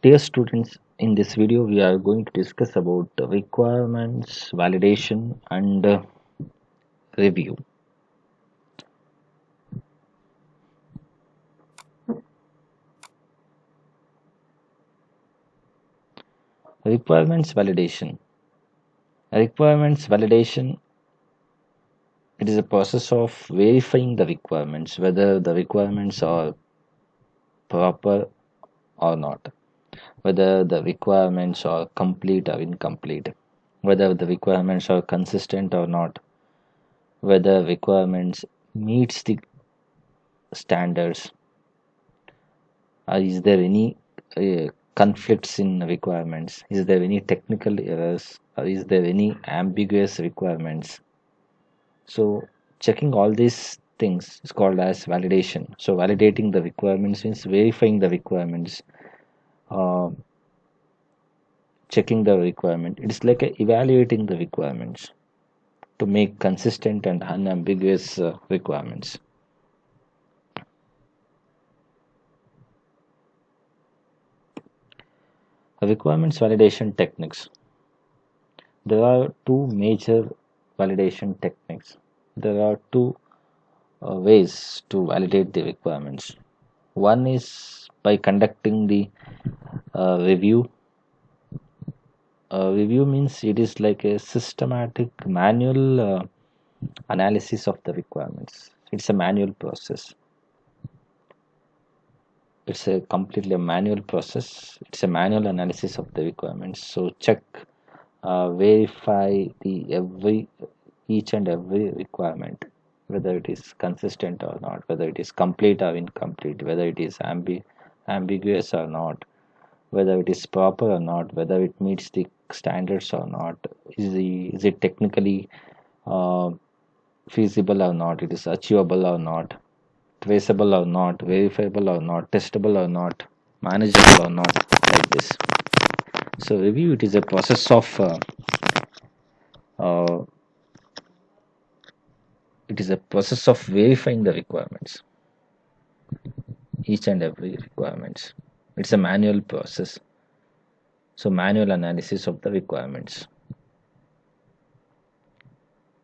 Dear students, in this video we are going to discuss about the requirements, validation and review. Requirements validation. Requirements validation, it is a process of verifying the requirements, whether the requirements are proper or not, whether the requirements are complete or incomplete, whether the requirements are consistent or not, whether requirements meets the standards. Is there any conflicts in requirements? Is there any technical errors? Or is there any ambiguous requirements? So checking all these things is called as validation. So validating the requirements means verifying the requirements, uh, checking the requirement. It is like evaluating the requirements to make consistent and unambiguous requirements. Requirements validation techniques. There are two major validation techniques. There are two ways to validate the requirements. One is by conducting the review. Review means it is like a systematic manual analysis of the requirements. It's a manual process. It's a completely a manual process. It's a manual analysis of the requirements. So check, verify the every each and every requirement, whether it is consistent or not, whether it is complete or incomplete, whether it is ambiguous or not, whether it is proper or not, whether it meets the standards or not, is it technically uh, feasible or not, it is achievable or not, traceable or not, verifiable or not, testable or not, manageable or not, like this. So review, it is a process of uh, verifying the requirements, each and every requirements. It's a manual process. So manual analysis of the requirements.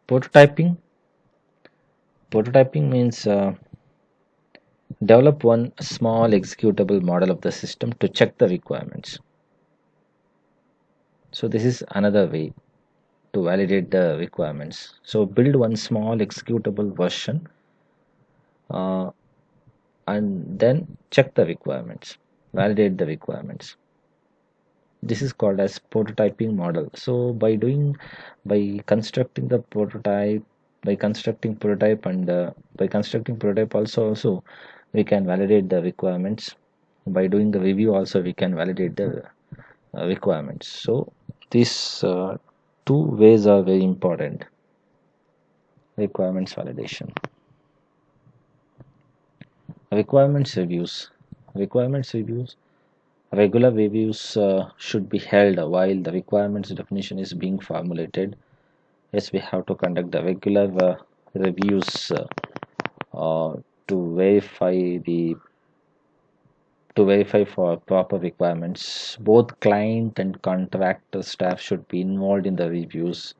Prototyping. Prototyping means develop one small executable model of the system to check the requirements. So this is another way to validate the requirements. So build one small executable version uh, and then check the requirements, validate the requirements. This is called as prototyping model. So by constructing the prototype, by constructing prototype and by constructing prototype also we can validate the requirements. By doing the review also we can validate the requirements. So these two ways are very important. Requirements validation. Requirements reviews. Regular reviews should be held while the requirements definition is being formulated. Yes, we have to conduct the regular reviews uh, to verify for proper requirements. Both client and contractor staff should be involved in the reviews.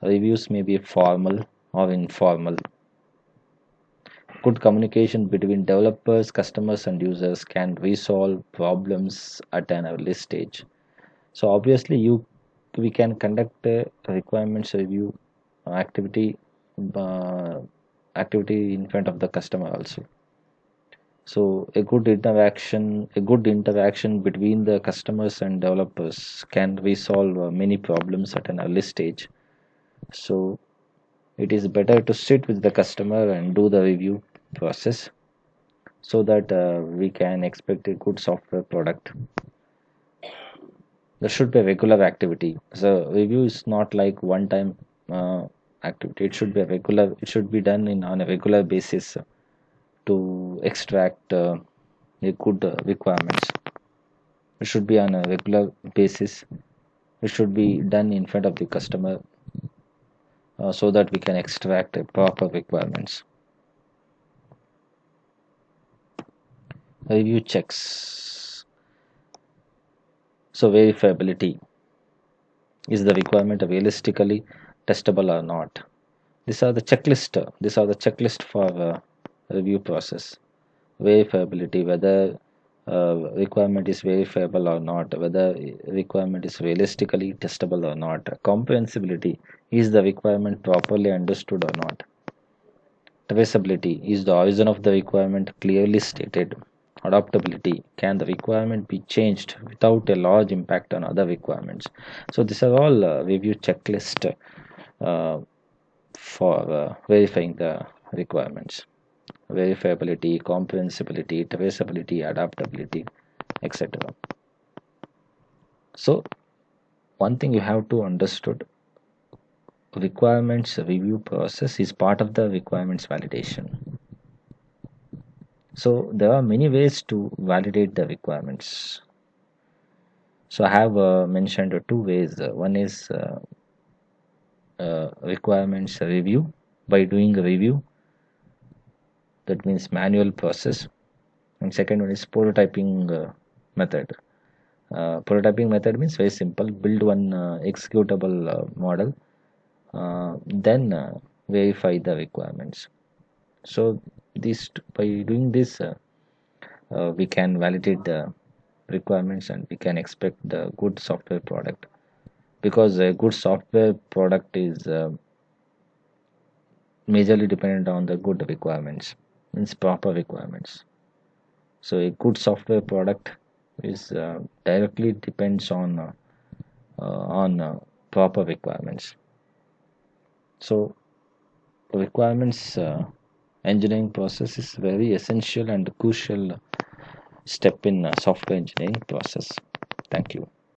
Reviews may be formal or informal. Good communication between developers, customers, and users can resolve problems at an early stage. So obviously, we can conduct a requirements review activity uh, activity in front of the customer also. So a good interaction between the customers and developers can resolve many problems at an early stage. So it is better to sit with the customer and do the review process so that we can expect a good software product. There should be a regular activity. So review is not like one time activity. It should be a regular. It should be done in on a regular basis to extract a good requirements. It should be on a regular basis. It should be done in front of the customer so that we can extract proper requirements. Review checks. So verifiability, is the requirement realistically testable or not? These are the checklist. These are the checklist for review process. Verifiability, whether requirement is verifiable or not, whether requirement is realistically testable or not. Comprehensibility, is the requirement properly understood or not? Traceability, is the origin of the requirement clearly stated? Adaptability, can the requirement be changed without a large impact on other requirements? So these are all review checklist uh, for verifying the requirements. Verifiability, comprehensibility, traceability, adaptability, etc. So one thing you have to understood, requirements review process is part of the requirements validation. So there are many ways to validate the requirements. So I have mentioned two ways. One is requirements review by doing a review, that means manual process, and second one is prototyping method. Prototyping method means very simple: build one executable model, then verify the requirements. So this, by doing this, we can validate the requirements and we can expect the good software product, because a good software product is majorly dependent on the good requirements, means proper requirements. So a good software product is directly depends on proper requirements. So requirements engineering process is very essential and crucial step in software engineering process. Thank you.